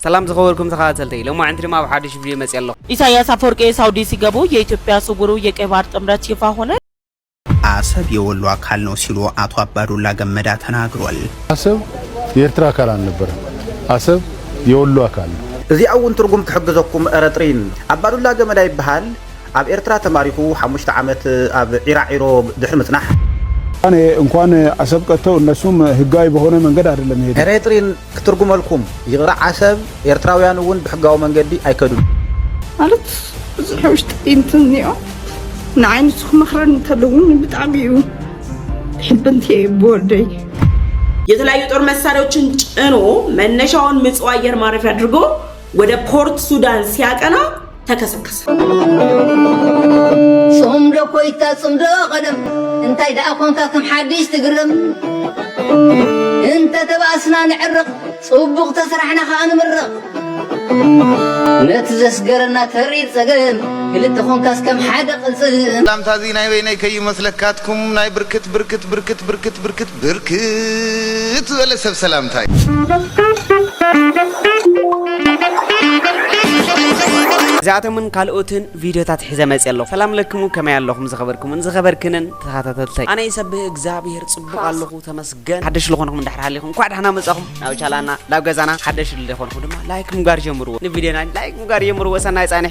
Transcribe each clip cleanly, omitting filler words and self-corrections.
ሰላም ዝኸበርኩም ተኸታተልቲ ሎማ አንትሪ ማብ ሓድሽ ቪዲዮ መጽ ያለው ኢሳያስ አፈወርቂ ሳውዲ ሲገቡ የኢትዮጵያ ስውሩ የቀይ ባህር ጥምረት ይፋ ሆነ። አሰብ የወሎ አካል ነው ሲሉ አቶ አባዱላ ገመዳ ተናግሯል። አሰብ የኤርትራ አካል አልነበረም። አሰብ የወሎ አካል ነው። እዚ አውን ትርጉም ክሕግዘኩም ኤርትሪን አባዱላ ገመዳ ይባሃል። አብ ኤርትራ ተማሪኹ 5 ዓመት አብ ኢራዒሮ ድሕር ምጽናሕ እኔ እንኳን አሰብ ቀተው እነሱም ህጋዊ በሆነ መንገድ አይደለም ሄደ ኤርትሪን ክትርጉመልኩም ይግራ አሰብ ኤርትራውያን ወን በህጋዊ መንገዲ አይከዱም ማለት ዝሕውሽት እንትኒዮ ንዓይንሱ መኽረን ተለውን በጣምዩ ሕብንቴ ቦርደይ የተለያዩ ጦር መሳሪያዎችን ጭኖ መነሻውን ምጽዋ አየር ማረፊያ አድርጎ ወደ ፖርት ሱዳን ሲያቀና ተከሰከሰ። ሶምዶ ኮይታ ሶምዶ ቀደም እንታይ ዳ ኮንካ ከም ሓዲስ ትግርም እንተ ተባስና ንዕርቕ ጽቡቕ ተስራሕና ኻን ምርቕ ነትዘስገረና ተሪድ ጸገም ክልተ ኮንካስ ከም ሓደ ቅልጽም ሰላምታ እዚ ናይ ወይናይ ከይመስለካትኩም ናይ ብርክት ብርክት ብርክት ብርክት ብርክት ብርክት ወለ ሰብ ሰላምታ ዛተምን ካልኦትን ቪዲዮታት ሒዘ መጽ ያለው ሰላም ለክሙ ከመይ ያለኹም ዝኸበርክንን ተኸታተልተይ ኣነ ይሰብህ እግዚአብሔር ጽቡቕ ኣለኹ ተመስገን ሓደሽ ለኾንኩም እንዳሕራሊኹም ኳ ድሕና መጻኹም ናብ ቻላና ናብ ገዛና ሓደሽ ለኾንኩም ድማ ላይክም ጋር ጀምሩ ንቪዲዮና ላይክም ጋር ጀምሩ ወሰናይ ጻነ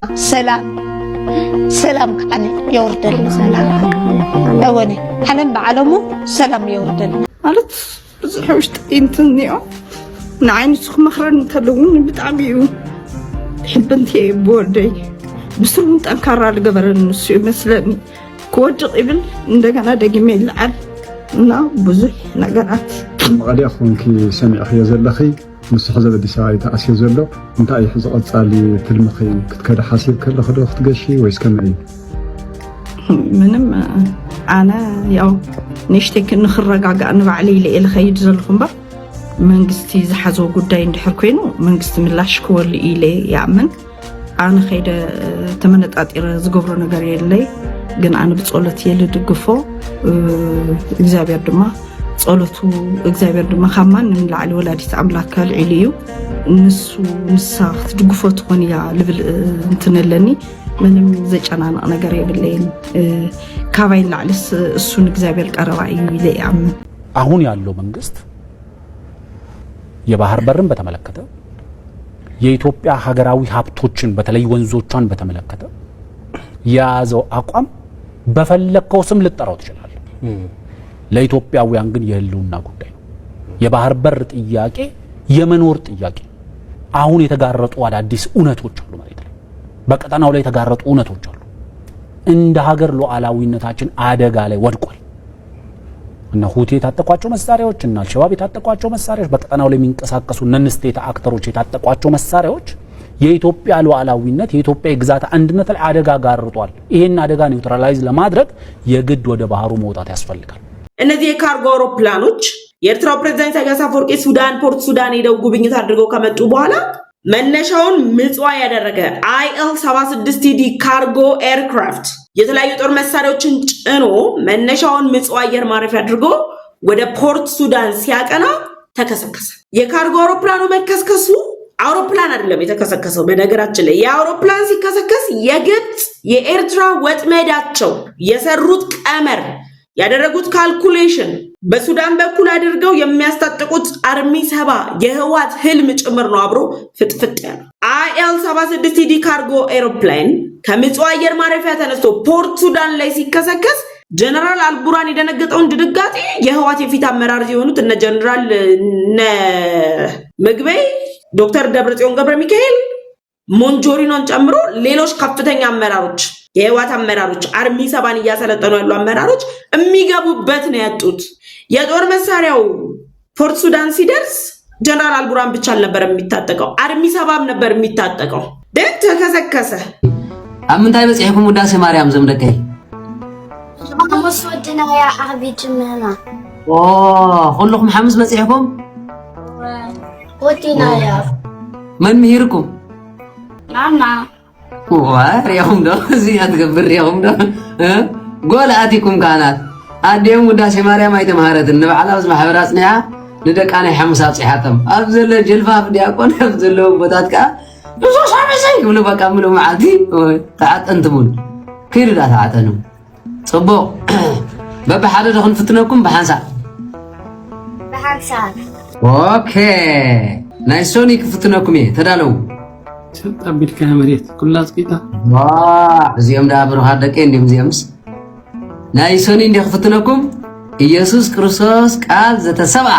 ሰላም ካነ ይወርደል ሰላም አወኔ ዓለም በዓለሙ ሰላም ይወርደል ማለት ዝሕውሽት እንትኒዮ ንዓይንሱ መኽረን ተለውን በጣምዩ ሕብንቴ ቦርደይ ብስሙ ጠንካራ ልገበረን እሱ ይመስለኒ ከወድቕ ይብል እንደገና ደግሜ ይልዓል እና ብዙሕ ነገራት መቐዲያ ኮንኪ ሰሚዕኺ ዘለኺ ንስሕ ዘለ ኣዲስ ኣበባ ተኣስዮ ዘሎ እንታይ ሕዚ ቐጻሊ ትልምኺ ክትከደ ሓሲብ ከለኺ ዶ ክትገሺ ወይስ ከመይ ምንም ኣነ ያው ንእሽተይ ንኽረጋጋእ ንባዕለይ ኢለ ኸይድ ዘለኹ እምበር መንግስቲ ዝሓዞ ጉዳይ እንድሕር ኮይኑ መንግስቲ ምላሽ ክወሉ ኢለ ያምን ኣነ ኸይደ ተመነጣጢረ ዝገብሮ ነገር የለይ ግን ኣነ ብጸሎት የለ ድግፎ እግዚአብሔር ድማ ጸሎቱ እግዚአብሔር ድማ ከማን ንላዕሊ ወላዲት አምላክ ካልዕል እዩ ንሱ ንሳ ክትድግፎ ትኾን ያ ልብል እንትነለኒ ምንም ዘጨናነቕ ነገር የብለይን ካባይ ላዕልስ እሱን እግዚአብሔር ቀረባ እዩ ኢለ ያምን አሁን ያለው መንግስት የባህር በርን በተመለከተ የኢትዮጵያ ሀገራዊ ሀብቶችን በተለይ ወንዞቿን በተመለከተ ያዘው አቋም በፈለከው ስም ልጠራው ይችላል። ለኢትዮጵያውያን ግን የህልውና ጉዳይ ነው። የባህር በር ጥያቄ የመኖር ጥያቄ አሁን የተጋረጡ አዳዲስ እውነቶች አሉ ማለት ነው። በቀጠናው ላይ የተጋረጡ እውነቶች አሉ። እንደ ሀገር ሉዓላዊነታችን አደጋ ላይ ወድቋል። እና ሁቲ የታጠቋቸው መሳሪያዎች እና አልሸባብ የታጠቋቸው መሳሪያዎች በቀጠናው ላይ የሚንቀሳቀሱ ነን ስቴት አክተሮች የታጠቋቸው መሳሪያዎች የኢትዮጵያ ሉዓላዊነት የኢትዮጵያ ግዛት አንድነት ላይ አደጋ ጋርጧል። ይሄን አደጋ ኒውትራላይዝ ለማድረግ የግድ ወደ ባህሩ መውጣት ያስፈልጋል። እነዚህ የካርጎ አውሮፕላኖች የኤርትራው ፕሬዝዳንት ኢሳያስ አፈወርቂ ሱዳን ፖርት ሱዳን ሄደው ጉብኝት አድርገው ከመጡ በኋላ መነሻውን ምጽዋ ያደረገ IL-76D ካርጎ ኤርክራፍት የተለያዩ ጦር መሳሪያዎችን ጭኖ መነሻውን ምጽዋ አየር ማረፊያ አድርጎ ወደ ፖርት ሱዳን ሲያቀና ተከሰከሰ። የካርጎ አውሮፕላኑ መከስከሱ አውሮፕላን አይደለም የተከሰከሰው። በነገራችን ላይ የአውሮፕላን ሲከሰከስ የግብጽ የኤርትራ ወጥመዳቸው የሰሩት ቀመር ያደረጉት ካልኩሌሽን በሱዳን በኩል አድርገው የሚያስታጥቁት አርሚ 7 የህዋት ህልም ጭምር ነው አብሮ ፍጥፍጥ ያለው። IL-76D ካርጎ ኤሮፕላን ከምጽዋ አየር ማረፊያ ተነስቶ ፖርት ሱዳን ላይ ሲከሰከስ ጀነራል አልቡራን የደነገጠውን ድንጋጤ የህዋት የፊት አመራር የሆኑት እነ ጀነራል ምግበይ ዶክተር ደብረጽዮን ገብረ ሚካኤል ሞንጆሪኖን ጨምሮ ሌሎች ከፍተኛ አመራሮች የህዋት አመራሮች አርሚ 7 እያሰለጠኑ ያሉ አመራሮች የሚገቡበት ነው ያጡት። የጦር መሳሪያው ፖርት ሱዳን ሲደርስ ጀነራል አልቡራን ብቻ አልነበር የሚታጠቀው አርሚ 7 ነበር የሚታጠቀው። ደን ተከሰከሰ። አምንታይ በጽሕኩም ውዳሴ ማርያም ዘምደከይ ሓሙስ ወድና ያ ኣኽቢ ጅመና ኩልኩም ሓሙስ በጽሕኩም ወድና ያ መን ምሂርኩም ናና ወሪያኩም ዶ እዚያ ትገብር ያኩም ዶ ጎል ኣቲኩም ካናት ኣዴም ውዳሴ ማርያም ኣይተማሃረትን ንባዕላ ዝማሕበራ ጽንዓ ندقاني حمص أبصحاتهم أبزل جلفاف دياقون أبزل بوتاتك بزو سامسي يقولوا بقى عملوا معدي تعات أنتمون كيرو دا تعاتنو صبو بابا حدا دخل فتنكم بحنسا اوكي نايسوني كفتنكم ايه تدالو تبيت كامريت كلها سقيطه زيام دا برو هادك انديم زيامس نايسوني اندي كفتنكم ኢየሱስ ክርስቶስ ቃል ዘተሰብአ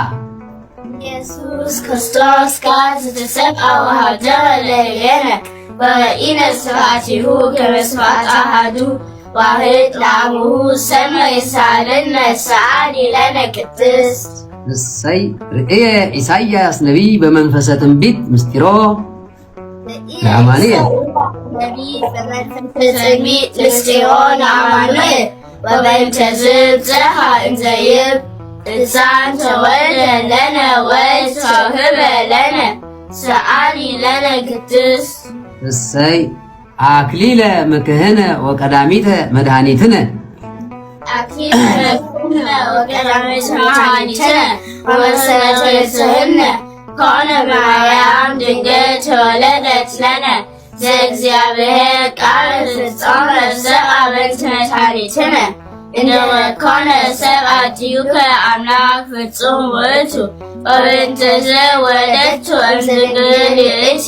ኢየሱስ ክርስቶስ ቃል ዘተሰብአ ወሃደረ ለየነ ወኢነ ስብሐቲሁ ከመ ስብሐት አሐዱ ዋሕድ ለአቡሁ ሰመ ይሳለነ ሰዓሊ ለነ ቅድስት እሰይ ርእየ ኢሳይያስ ነቢይ በመንፈሰ ትንቢት ምስጢሮ ለአማኑኤል ነቢይ በመንፈሰ ትንቢት ምስጢሮ ለአማኑኤል وبنت زبزها انزيب إنسان تولى لنا وتوهب لنا سعالي لنا قدس السي أكليل مكهنة وقداميته مدهانيتنا أكليل مكهنة وقداميته مدهانيتنا ومسنة يسهلنا كون معيام دنجت ولدت لنا زيغزيابهر قال ፍጻሜ ሰብአ በእንተ መድኃኒትነ እንደወ ኮነ ሰብአ ዲዩከ አምላክ ፍጹም ውእቱ ወበእንተ ዘወለድቱ እምድንግል ይእቲ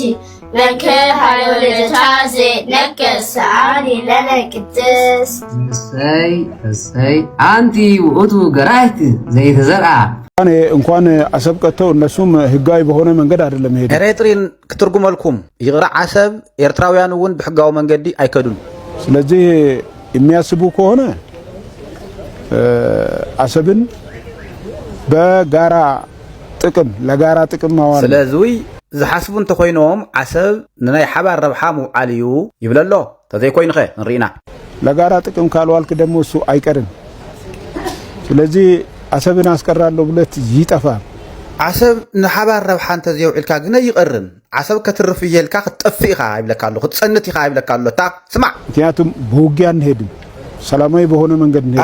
በእንክር ኃይለ ልደታ ዘይትነገር ሰዓሊ ለነ ቅድስት እሰይ እሰይ አንቲ ውእቱ ገራይት ዘይተዘርአ እንኳን አሰብ ቀጥተው እነሱም ህጋዊ በሆነ መንገድ አይደለም ሄደ ኤርትሪን ክትርጉመልኩም ይቅራ አሰብ ኤርትራውያን እውን በህጋዊ መንገዲ አይከዱን ስለዚህ የሚያስቡ ከሆነ አሰብን በጋራ ጥቅም ለጋራ ጥቅም ማዋል ስለዚህ ዝሐስቡ እንተኮይኖም አሰብ ንናይ ሓባር ረብሓ ምውዓል እዩ ይብለሎ ተዘይኮይንኸ ንሪኢና ለጋራ ጥቅም ካልዋልክ ደግሞ እሱ አይቀርም ስለዚህ አሰብን አስቀራለሁ ብለት ይጠፋል አሰብ ንሓባር ረብሓ እንተ ዘይውዕልካ ግን ይቀርን አሰብ ከትርፍ ይልካ ክትጠፍኢኻ ይብለካሉ ክትጸንት ኢኻ ይብለካሉ ታ ስማ ምክንያቱም በውጊያ እንሄድም ሰላማዊ በሆነ መንገድ እንሄድ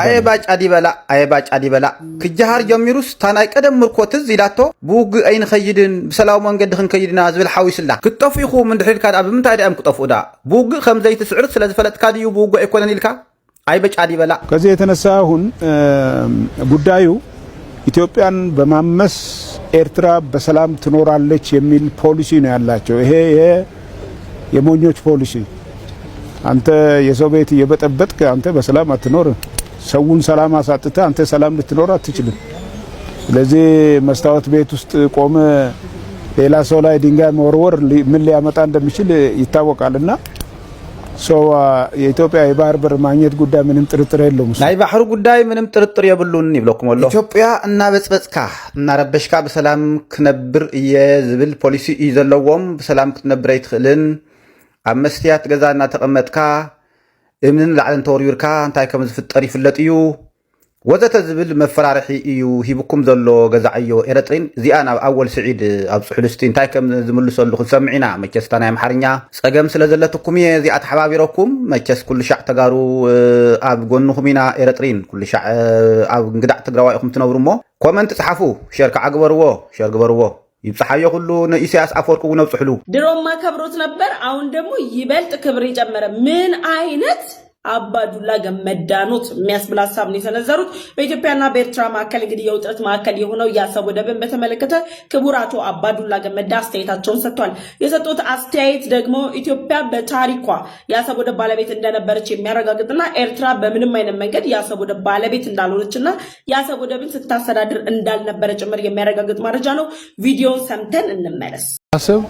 አየባጭ አዲበላ ክጃሃር ጀሚሩስ ታናይ ቀደም ምርኮት ዚላቶ ቡግ አይን ኸይድን በሰላም መንገድ ክንከይድና ዝብል ሓዊስላ ክትጠፍኢኹ ምን ድሕልካ ኣብ ምንታይ ዳም ክጠፍኡዳ ቡግ ከም ዘይትስዕር ስለ ዝፈለጥካ ድዩ ቡግ ኣይኮነን ኢልካ አይበጫዲ በላ ከዚህ የተነሳ አሁን ጉዳዩ ኢትዮጵያን በማመስ ኤርትራ በሰላም ትኖራለች የሚል ፖሊሲ ነው ያላቸው ይሄ የሞኞች ፖሊሲ አንተ የሰው ቤት እየበጠበጥክ አንተ በሰላም አትኖርም ሰውን ሰላም አሳጥተ አንተ ሰላም ልትኖር አትችልም ስለዚህ መስታወት ቤት ውስጥ ቆመ ሌላ ሰው ላይ ድንጋይ መወርወር ምን ሊያመጣ እንደሚችል ይታወቃልና የኢትዮጵያ የባህር በር ማግኘት ጉዳይ ምንም ጥርጥር የለውም ናይ ባህር ጉዳይ ምንም ጥርጥር የብሉን ይብለኩም ወሎ ኢትዮጵያ እና በጽበጽካ እና ረበሽካ በሰላም ክነብር የዝብል ፖሊሲ ይዘለዎም በሰላም ክትነብር አይትኽልን ኣብ መስትያት ገዛና ተቀመጥካ እምንን ላዕልን ተወርዩርካ እንታይ ከም ዝፍጠር ይፍለጥ እዩ ወዘተ ዝብል መፈራርሒ እዩ ሂብኩም ዘሎ ገዛዕዮ ኤርትሪን እዚኣን ኣብ ኣወል ስዒድ ኣብ ጽሕልስቲ እንታይ ከም ዝምልሰሉ ክንሰምዒና መቸስታ ናይ ኣምሓርኛ ጸገም ስለ ዘለትኩም እየ እዚኣ ተሓባቢረኩም መቸስ ኩሉ ሻዕ ተጋሩ ኣብ ጎንኹም ኢና ኤርትሪን ኩሉ ሻዕ ኣብ እንግዳዕ ትግራዋይ ኢኹም ትነብሩ እሞ ኮመንት ጽሓፉ ሸር ከዓ ግበርዎ ይብጽሓዮ ሁሉ ነኢሳያስ አፈወርቅ ነብጽሕሉ ድሮማ ከብሮት ነበር አሁን ደግሞ ይበልጥ ክብር ይጨመረ ምን አይነት አባዱላ ገመዳ ኖት የሚያስብል ሀሳብ ነው የሰነዘሩት በኢትዮጵያና በኤርትራ መካከል እንግዲህ የውጥረት መካከል የሆነው የአሰብ ወደብን በተመለከተ ክቡር አቶ አባዱላ ገመዳ አስተያየታቸውን ሰጥቷል የሰጡት አስተያየት ደግሞ ኢትዮጵያ በታሪኳ የአሰብ ወደብ ባለቤት እንደነበረች የሚያረጋግጥና ኤርትራ በምንም አይነት መንገድ የአሰብ ወደብ ባለቤት እንዳልሆነችና የአሰብ ወደብን ስታስተዳድር እንዳልነበረ ጭምር የሚያረጋግጥ መረጃ ነው ቪዲዮውን ሰምተን እንመለስ አሰብ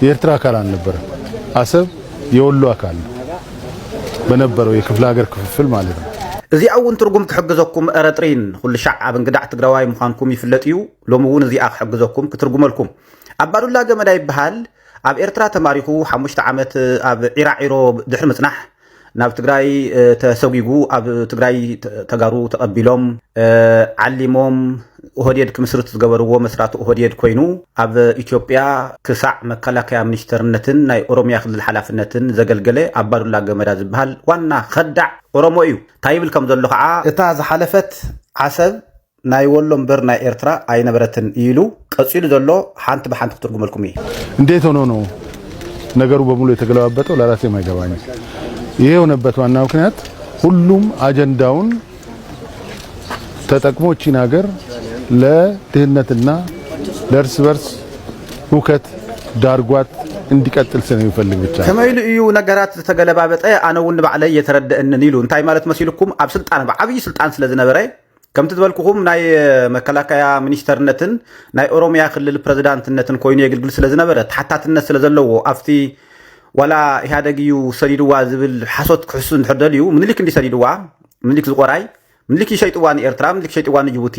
የኤርትራ አካል አልነበረም አሰብ የወሎ አካል ነው በነበረው የክፍለ ሀገር ክፍፍል ማለት ነው እዚ አውን ትርጉም ክሕግዘኩም ኤርትሪን ኩሉ ሻዕ ኣብ እንግዳዕ ትግራዋይ ምዃንኩም ይፍለጥ እዩ ሎሚ እውን እዚ ክሕግዘኩም ክትርጉመልኩም አባዱላ ገመዳ ይበሃል ኣብ ኤርትራ ተማሪኹ 5 ዓመት ኣብ ዒራዒሮ ድሕሪ ምጽናሕ ናብ ትግራይ ተሰጊጉ ኣብ ትግራይ ተጋሩ ተቀቢሎም ዓሊሞም ኦህዴድ ክምስርት ዝገበርዎ መስራቱ ኦህዴድ ኮይኑ ኣብ ኢትዮጵያ ክሳዕ መከላከያ ሚኒስተርነትን ናይ ኦሮሚያ ክልል ሓላፍነትን ዘገልገለ አባዱላ ገመዳ ዝበሃል ዋና ኸዳዕ ኦሮሞ እዩ እንታይ ይብል ከም ዘሎ ከዓ እታ ዝሓለፈት ዓሰብ ናይ ወሎ እምበር ናይ ኤርትራ ኣይነበረትን ኢሉ ቀፂሉ ዘሎ ሓንቲ በሓንቲ ክትርጉመልኩም እዩ። እንዴት ሆኖ ነው ነገሩ በሙሉ የተገለባበጠው? ለራሴ የማይገባኝ። ይሄ የሆነበት ዋና ምክንያት ሁሉም አጀንዳውን ተጠቅሞ እቺን ሀገር ለድህነትና ለእርስ በርስ ሁከት ዳርጓት እንዲቀጥል ስለሚፈልግ ብቻ ከመይሉ እዩ ነገራት ተገለባበጠ አነውን ባዕለ የተረደእን ኢሉ እንታይ ማለት መስልኩም ኣብ ስልጣን በዓብይ ስልጣን ስለዝነበረ ከምቲ ትበልኩኩም ናይ መከላከያ ሚኒስተርነትን ናይ ኦሮሚያ ክልል ፕሬዝዳንትነትን ኮይኑ የግልግል ስለዝነበረ ተሓታትነት ስለዘለዎ ኣብቲ ወላ ኢህአደግዩ ሰዲድዋ ዝብል ሓሶት ክሕሱ እንድሕር እዩ ምኒልክ እንዲ ሰዲድዋ ምኒልክ ዝቆራይ ምኒልክ ይሸይጥዋን ኤርትራ ምኒልክ ይሸይጥዋን ጅቡቲ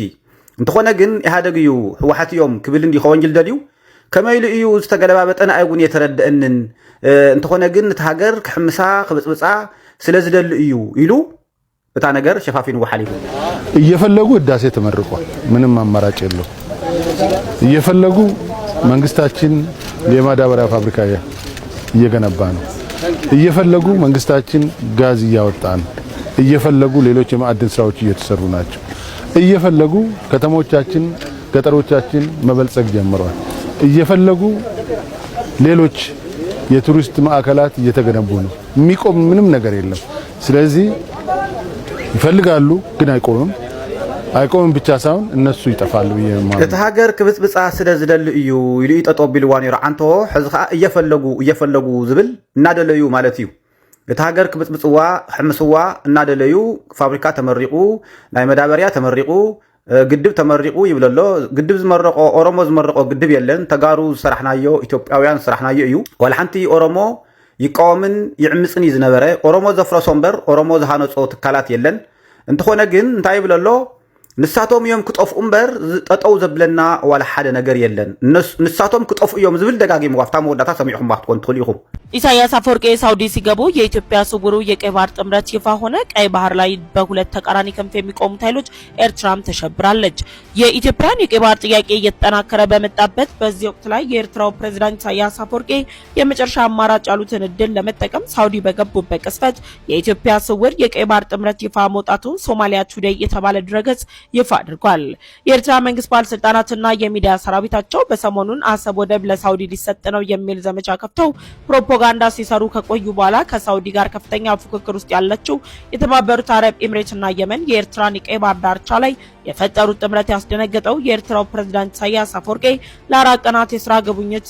እንተኾነ ግን ኢህአደግዩ ህወሓት እዮም ክብል እንዲ ኸወንጅል ደልዩ ከመይሉ እዩ ዝተገለባበጠን ኣይውን የተረደእንን እንተኾነ ግን እቲ ሃገር ክሕምሳ ክብፅብፃ ስለዝደሊ እዩ ኢሉ እታ ነገር ሸፋፊን ወሓሊፉ እየፈለጉ ህዳሴ ተመርቋል። ምንም አማራጭ የለው። እየፈለጉ መንግስታችን የማዳበሪያ ፋብሪካ እየገነባ ነው። እየፈለጉ መንግስታችን ጋዝ እያወጣ ነው። እየፈለጉ ሌሎች የማዕድን ስራዎች እየተሰሩ ናቸው። እየፈለጉ ከተሞቻችን ገጠሮቻችን መበልጸግ ጀምረዋል። እየፈለጉ ሌሎች የቱሪስት ማዕከላት እየተገነቡ ነው። የሚቆም ምንም ነገር የለም። ስለዚህ ይፈልጋሉ ግን አይቆምም ብቻ ሳይሆን እነሱ ይጠፋሉ ማለት እቲ ሃገር ክብፅብፃ ስለዝደሊ እዩ ኢሉ ይጠጦቢልዋ ነይሩ አንቶ ሕዝኻ እየፈለጉ ዝብል እናደለዩ ማለት እዩ። እቲ ሃገር ክብፅብፅዋ ሕምስዋ እናደለዩ ፋብሪካ ተመሪቁ ናይ መዳበርያ ተመሪቁ ግድብ ተመሪቁ ይብለሎ ግድብ ዝመረቆ ኦሮሞ ዝመረቆ ግድብ የለን ተጋሩ ሰራሕናዮ ኢትዮጵያውያን ሰራሕናዮ እዩ ወላ ሓንቲ ኦሮሞ ይቃወምን ይዕምፅን ዝነበረ ኦሮሞ ዘፍረሶ እምበር ኦሮሞ ዝሃነጾ ትካላት የለን እንተኾነ ግን እንታይ ይብለሎ ንሳቶም እዮም ክጠፍኡ እምበር ጠጠው ዘብለና ዋላ ሓደ ነገር የለን ንሳቶም ክጠፍኡ እዮም ዝብል ደጋጊሙ ዋፍታ መወዳታ ሰሚዕኩም ባትኮን ትኽእሉ ኢኹም። ኢሳያስ አፈወርቂ ሳውዲ ሲገቡ የኢትዮጵያ ስውሩ የቀይ ባህር ጥምረት ይፋ ሆነ። ቀይ ባህር ላይ በሁለት ተቃራኒ ክንፍ የሚቆሙት ኃይሎች ኤርትራም ተሸብራለች። የኢትዮጵያን የቀይ ባህር ጥያቄ እየተጠናከረ በመጣበት በዚህ ወቅት ላይ የኤርትራው ፕሬዝዳንት ኢሳያስ አፈወርቂ የመጨረሻ አማራጭ ያሉትን እድል ለመጠቀም ሳውዲ በገቡበት ቅስፈት የኢትዮጵያ ስውር የቀይ ባህር ጥምረት ይፋ መውጣቱን ሶማሊያ ቱዴይ የተባለ ድረገጽ ይፋ አድርጓል። የኤርትራ መንግስት ባለስልጣናትና የሚዲያ ሰራዊታቸው በሰሞኑን አሰብ ወደብ ለሳውዲ ሊሰጥ ነው የሚል ዘመቻ ከፍተው ፕሮፓጋንዳ ሲሰሩ ከቆዩ በኋላ ከሳውዲ ጋር ከፍተኛ ፉክክር ውስጥ ያለችው የተባበሩት አረብ ኤምሬትና የመን የኤርትራን የቀይ ባህር ዳርቻ ላይ የፈጠሩት ጥምረት ያስደነገጠው የኤርትራው ፕሬዝዳንት ኢሳያስ አፈወርቂ ለአራት ቀናት የስራ ጉብኝት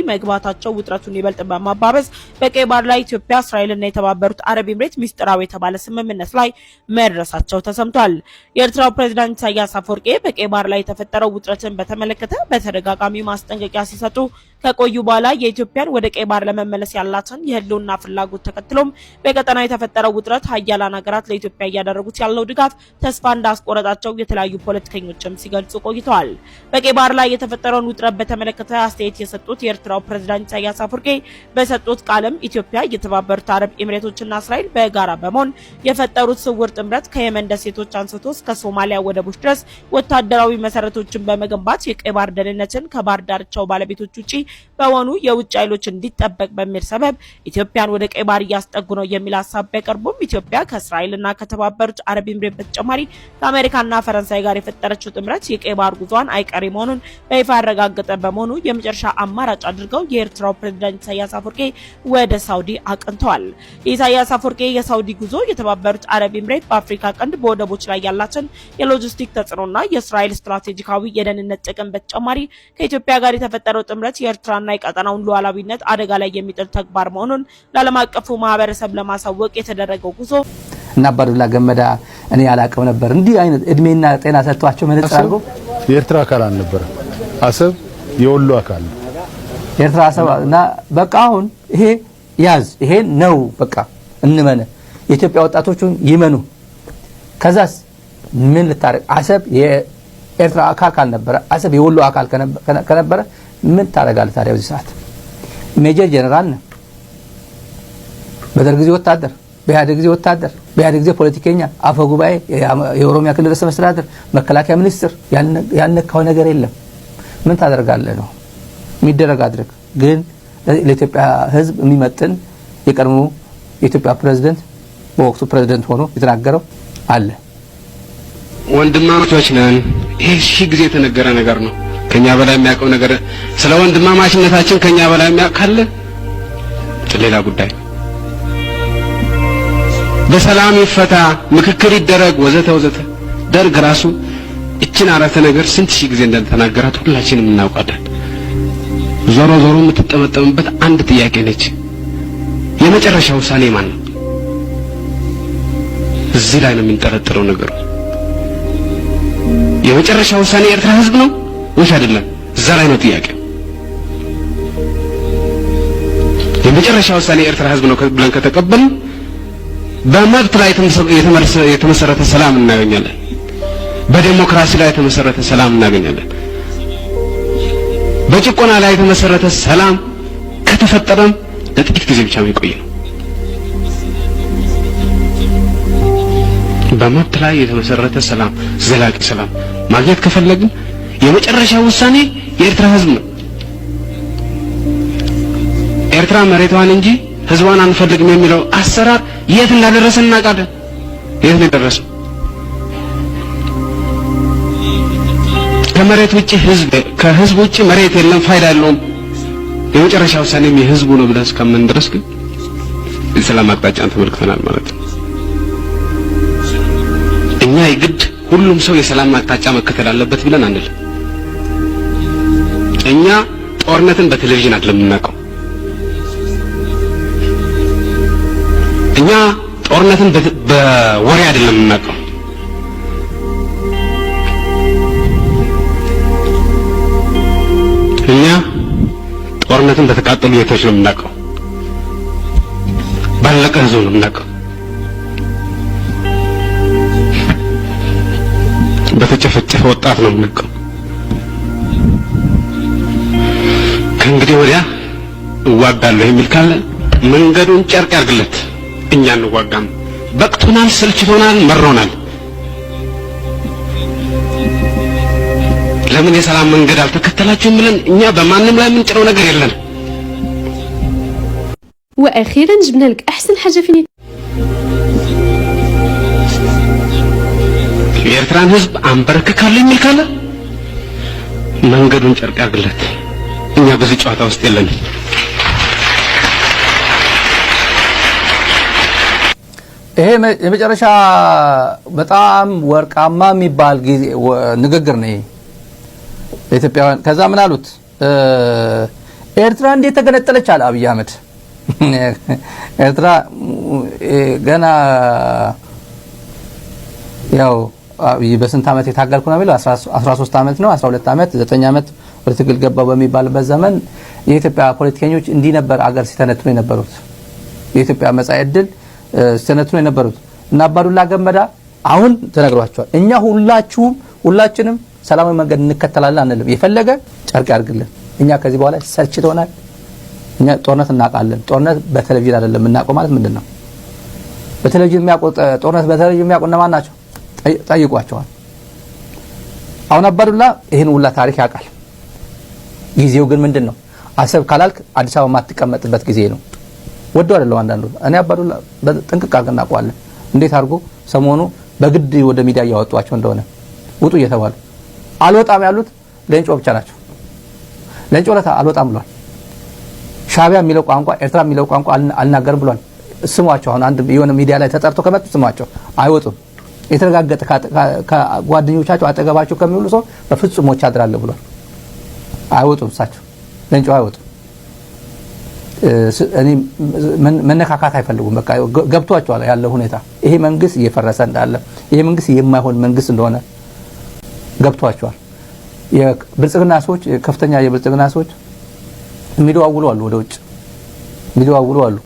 መግባታቸው ውጥረቱን ይበልጥ በማባበስ በቀይ ባህር ላይ ኢትዮጵያ፣ እስራኤልና የተባበሩት አረብ ኤምሬት ሚስጥራዊ የተባለ ስምምነት ላይ መድረሳቸው ተሰምቷል። የኤርትራው ፕሬዝዳንት ኢሳያስ አፈወርቂ በቀይ ባህር ላይ የተፈጠረው ውጥረትን በተመለከተ በተደጋጋሚ ማስጠንቀቂያ ሲሰጡ ከቆዩ በኋላ የኢትዮጵያን ወደ ቀይ ባህር ለመመለስ ያላትን የህልውና ፍላጎት ተከትሎም በቀጠናው የተፈጠረው ውጥረት ሀያላን ሀገራት ለኢትዮጵያ እያደረጉት ያለው ድጋፍ ተስፋ እንዳስቆረጣቸው የተለያዩ ፖለቲከኞችም ሲገልጹ ቆይተዋል። በቀይ ባህር ላይ የተፈጠረውን ውጥረት በተመለከተ አስተያየት የሰጡት የኤርትራው ፕሬዝዳንት ኢሳያስ አፈወርቂ በሰጡት ቃልም ኢትዮጵያ፣ የተባበሩት አረብ ኤምሬቶችና እስራኤል በጋራ በመሆን የፈጠሩት ስውር ጥምረት ከየመን ደሴቶች አንስቶ እስከ ሶማሊያ ወደቦች ድረስ ወታደራዊ መሰረቶችን በመገንባት የቀይ ባህር ደህንነትን ከባህር ዳርቻው ባለቤቶች ውጪ በሆኑ የውጭ ኃይሎች እንዲጠበቅ በሚል ሰበብ ኢትዮጵያን ወደ ቀይ ባህር እያስጠጉ ነው የሚል ሐሳብ ቢያቀርቡም ኢትዮጵያ ከእስራኤልና ከተባበሩት አረብ ኤምሬት በተጨማሪ ከአሜሪካና ፈረንሳይ ጋር የፈጠረችው ጥምረት የቀይ ባህር ጉዟን አይቀሬ መሆኑን በይፋ ያረጋገጠ በመሆኑ የመጨረሻ አማራጭ አድርገው የኤርትራው ፕሬዝዳንት ኢሳያስ አፈወርቂ ወደ ሳውዲ አቅንተዋል። የኢሳያስ አፈወርቂ የሳውዲ ጉዞ የተባበሩት አረብ ኤምሬት በአፍሪካ ቀንድ በወደቦች ላይ ያላትን የሎጂስቲክ ተጽዕኖና የእስራኤል ስትራቴጂካዊ የደህንነት ጥቅም በተጨማሪ ከኢትዮጵያ ጋር የተፈጠረው ጥምረት የኤርትራና የቀጠናውን ሉዓላዊነት አደጋ ላይ የሚጥል ተግባር መሆኑን ለዓለም አቀፉ ማህበረሰብ ለማሳወቅ የተደረገው ጉዞ እና አባዱላ ገመዳ እኔ ያላቀው ነበር እንዲህ አይነት እድሜና ጤና ሰጥቷቸው መነጽር አድርገው የኤርትራ አካል አልነበረ። አሰብ የወሎ አካል ነው። ኤርትራ አሰብ እና በቃ አሁን ይሄ ያዝ ይሄ ነው በቃ እንመነ የኢትዮጵያ ወጣቶቹን ይመኑ። ከዛስ ምን ልታረቅ? አሰብ የኤርትራ አካል ካልነበረ አሰብ የወሎ አካል ከነበረ ምን ታረጋለህ ታዲያ? በዚህ ሰዓት ሜጀር ጀነራል ነው፣ በደርግ ጊዜ ወታደር፣ በኢህአዴግ ጊዜ ወታደር፣ በኢህአዴግ ጊዜ ፖለቲከኛ፣ አፈ ጉባኤ፣ የኦሮሚያ ክልል ርዕሰ መስተዳድር፣ መከላከያ ሚኒስትር፣ ያነካው ነገር የለም። ምን ታደርጋለህ ነው የሚደረግ አድርግ። ግን ለኢትዮጵያ ሕዝብ የሚመጥን የቀድሞ የኢትዮጵያ ፕሬዝዳንት በወቅቱ ፕሬዝዳንት ሆኖ የተናገረው አለ። ወንድማማቾች ነን። ይሄ ሺህ ጊዜ የተነገረ ነገር ነው። ከኛ በላይ የሚያውቀው ነገር ስለ ወንድማማችነታችን ከኛ በላይ የሚያውቅ ካለ ሌላ ጉዳይ። በሰላም ይፈታ፣ ምክክር ይደረግ፣ ወዘተ ወዘተ። ደርግ ራሱ እችን አረፍተ ነገር ስንት ሺህ ጊዜ እንደተናገራት ሁላችንም እናውቃለን። ዞሮ ዞሮ የምትጠመጠምበት አንድ ጥያቄ ነች። የመጨረሻ ውሳኔ ማን ነው? እዚህ ላይ ነው የሚንጠረጠረው ነገሩ። የመጨረሻ ውሳኔ የኤርትራ ህዝብ ነው ወይስ አይደለም? እዛ ላይ ነው ጥያቄው። የመጨረሻ ውሳኔ የኤርትራ ህዝብ ነው ብለን ከተቀበልን በመብት ላይ የተመሰረተ ሰላም እናገኛለን። በዲሞክራሲ ላይ የተመሰረተ ሰላም እናገኛለን። በጭቆና ላይ የተመሰረተ ሰላም ከተፈጠረም ለጥቂት ጊዜ ብቻ የሚቆይ ነው። በመብት ላይ የተመሰረተ ሰላም፣ ዘላቂ ሰላም ማግኘት ከፈለግን የመጨረሻ ውሳኔ የኤርትራ ህዝብ ነው። ኤርትራ መሬቷን እንጂ ህዝቧን አንፈልግም የሚለው አሰራር የት እንዳደረሰ እናውቃለን። የት ነው የደረሰው? ከመሬት ውጪ ህዝብ፣ ከህዝብ ውጪ መሬት የለም፣ ፋይዳ የለውም። የመጨረሻ ውሳኔም የህዝቡ ነው ብለን እስከምን ድረስ ግን የሰላም አቅጣጫን ተመልክተናል ማለት ነው። እኛ የግድ ሁሉም ሰው የሰላም አቅጣጫ መከተል አለበት ብለን አንል። እኛ ጦርነትን በቴሌቪዥን አይደለም የምናውቀው። እኛ ጦርነትን በወሬ አይደለም የምናውቀው። እኛ ጦርነትን በተቃጠሉ ቤቶች ነው የምናውቀው። ባለቀ ህዝብ ነው የምናውቀው። በተጨፈጨፈ ወጣት ነው የምናውቀው። ከእንግዲህ ወዲያ እዋጋለሁ የሚል ካለ መንገዱን ጨርቅ ያርግለት። እኛ እንዋጋም። በቅቶናል፣ ሰልችቶናል፣ መሮናል። ለምን የሰላም መንገድ አልተከተላችሁም ብለን እኛ በማንም ላይ የምንጭረው ነገር የለም። واخيرا جبنا لك احسن حاجه في የኤርትራን ህዝብ አንበረክካለሁ የሚል ካለ መንገዱን ጨርቅ ያርግለት። እኛ በዚህ ጨዋታ ውስጥ የለንም። ይሄ የመጨረሻ በጣም ወርቃማ የሚባል ጊዜ ንግግር ነው ኢትዮጵያውያን። ከዛ ምን አሉት? ኤርትራ እንዴት ተገነጠለች አለ አብይ አህመድ። ኤርትራ ገና ያው በስንት ዓመት የታገልኩ ነው የሚለው 13 ዓመት ነው 12 ዓመት 9 ዓመት ወደ ትግል ገባው በሚባልበት ዘመን የኢትዮጵያ ፖለቲከኞች እንዲህ ነበር አገር ሲተነትኑ የነበሩት። የኢትዮጵያ መጻኢ ዕድል ሲተነትኑ የነበሩት እና አባዱላ ገመዳ አሁን ተነግሯቸዋል። እኛ ሁላችንም ሰላማዊ መንገድ እንከተላለን አንልም። የፈለገ ጨርቅ ያርግልን። እኛ ከዚህ በኋላ ሰልችቶናል። እኛ ጦርነት እናውቃለን። ጦርነት በቴሌቪዥን አይደለም እናውቀው ማለት ምንድነው? በቴሌቪዥን የሚያውቁ ጦርነት በቴሌቪዥን የሚያውቁ እነማን ናቸው? ጠይቋቸዋል። አሁን አባዱላ ይሄን ሁላ ታሪክ ያውቃል። ጊዜው ግን ምንድነው? አሰብ ካላልክ አዲስ አበባ ማትቀመጥበት ጊዜ ነው። ወዶ አይደለም አንዳንዱ። እኔ አባዱላ በጥንቅቅ አድርገን እናውቀዋለን። እንዴት አድርጎ ሰሞኑ በግድ ወደ ሚዲያ ያወጧቸው እንደሆነ ውጡ እየተባሉ አልወጣም ያሉት ለንጮ ብቻ ናቸው። ለንጮ ለታ አልወጣም ብሏል። ሻቢያ የሚለው ቋንቋ ኤርትራ የሚለው ቋንቋ አልናገርም ብሏል። ስሟቸው አሁን አንድ የሆነ ሚዲያ ላይ ተጠርቶ ከመጡ ስሟቸው አይወጡም። የተረጋገጠ ከጓደኞቻቸው አጠገባቸው ከሚውሉ ሰው በፍጹም ሞች አድራለ ብሏል። አይወጡም። እሳቸው ለንጮ አይወጡም። እኔ መነካካት አይፈልጉም። በቃ ገብቷቸዋል ያለው ሁኔታ። ይሄ መንግስት እየፈረሰ እንዳለ፣ ይሄ መንግስት የማይሆን መንግስት እንደሆነ ገብቷቸዋል። የብልጽግና ሰዎች ከፍተኛ የብልጽግና ሰዎች የሚደዋውሉ አሉ፣ ወደ ውጭ የሚደዋውሉ አሉ።